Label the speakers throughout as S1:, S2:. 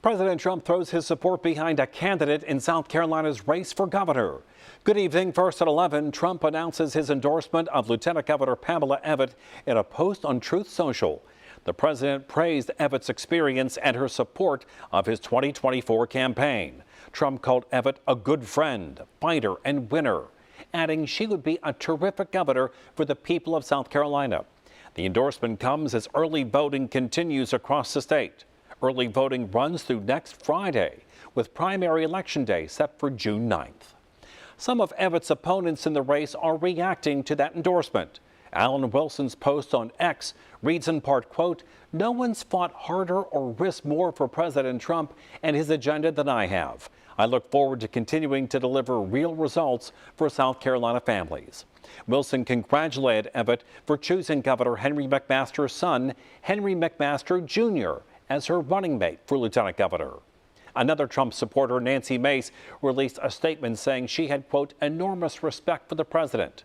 S1: President Trump throws his support behind a candidate in South Carolina's race for governor. Good evening. First at 11, Trump announces his endorsement of Lieutenant Governor Pamela Evette in a post on Truth Social. The president praised Evette's experience and her support of his 2024 campaign. Trump called Evette a good friend, fighter, and winner, adding she would be a terrific governor for the people of South Carolina. The endorsement comes as early voting continues across the state. Early voting runs through next Friday, with primary election day set for June 9th. Some of Evette's opponents in the race are reacting to that endorsement. Alan Wilson's post on X reads in part, quote, "No one's fought harder or risked more for President Trump and his agenda than I have. I look forward to continuing to deliver real results for South Carolina families." Wilson congratulated Evette for choosing Governor Henry McMaster's son, Henry McMaster Jr., as her running mate for lieutenant governor. Another Trump supporter, Nancy Mace, released a statement saying she had, quote, "enormous respect for the president."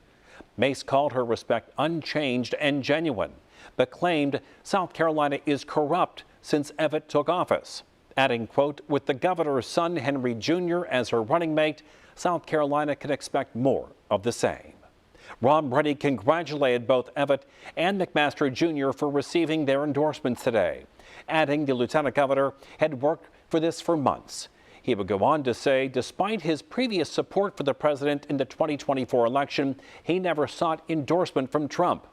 S1: Mace called her respect unchanged and genuine, but claimed South Carolina is corrupt since Evette took office, adding, quote, "with the governor's son, Henry Jr., as her running mate, South Carolina can expect more of the same." Ron Reddy congratulated both Evette and McMaster Jr. for receiving their endorsements today, adding the lieutenant governor had worked for this for months. He would go on to say, despite his previous support for the president in the 2024 election, he never sought endorsement from Trump.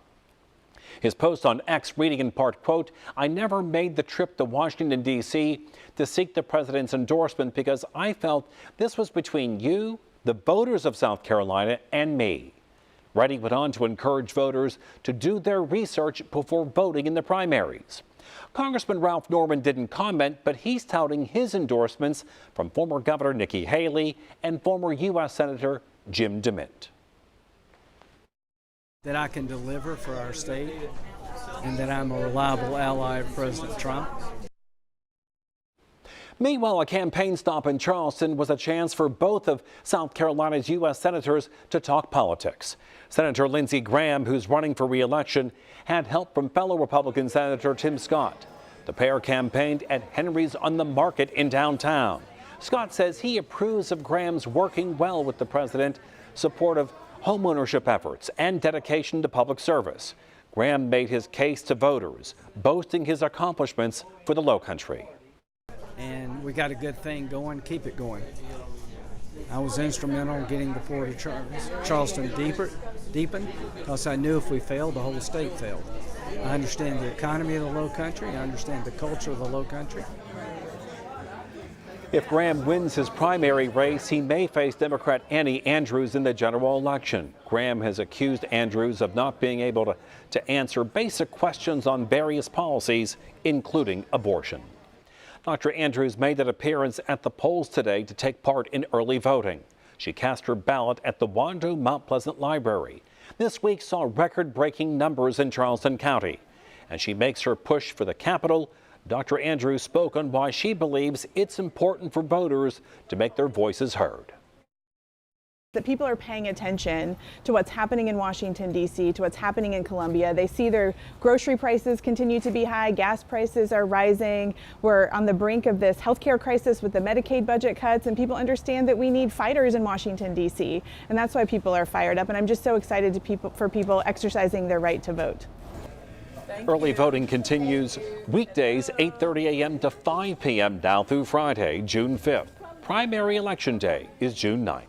S1: His post on X reading in part, quote, "I never made the trip to Washington, D.C. to seek the president's endorsement because I felt this was between you, the voters of South Carolina, and me." Reddy went on to encourage voters to do their research before voting in the primaries. Congressman Ralph Norman didn't comment, but he's touting his endorsements from former Governor Nikki Haley and former U.S. Senator Jim DeMint.
S2: That I can deliver for our state and that I'm a reliable ally of President Trump.
S1: Meanwhile, a campaign stop in Charleston was a chance for both of South Carolina's U.S. senators to talk politics. Senator Lindsey Graham, who's running for re-election, had help from fellow Republican Senator Tim Scott. The pair campaigned at Henry's on the Market in downtown. Scott says he approves of Graham's working well with the president, support of homeownership efforts, and dedication to public service. Graham made his case to voters, boasting his accomplishments for the Lowcountry.
S2: And we got a good thing going, keep it going. I was instrumental in getting the port of Charleston deepened because I knew if we failed, the whole state failed. I understand the economy of the Lowcountry. I understand the culture of the Lowcountry.
S1: If Graham wins his primary race, he may face Democrat Annie Andrews in the general election. Graham has accused Andrews of not being able to answer basic questions on various policies, including abortion. Dr. Andrews made an appearance at the polls today to take part in early voting. She cast her ballot at the Wando Mount Pleasant Library. This week saw record-breaking numbers in Charleston County. As she makes her push for the Capitol, Dr. Andrews spoke on why she believes it's important for voters to make their voices heard.
S3: That people are paying attention to what's happening in Washington, D.C., to what's happening in Columbia. They see their grocery prices continue to be high, gas prices are rising. We're on the brink of this healthcare crisis with the Medicaid budget cuts, and people understand that we need fighters in Washington, D.C., and that's why people are fired up. And I'm just so excited for people exercising their right to vote.
S1: Early voting continues weekdays 8:30 a.m. to 5 p.m. now through Friday, June 5th. Primary election day is June 9th.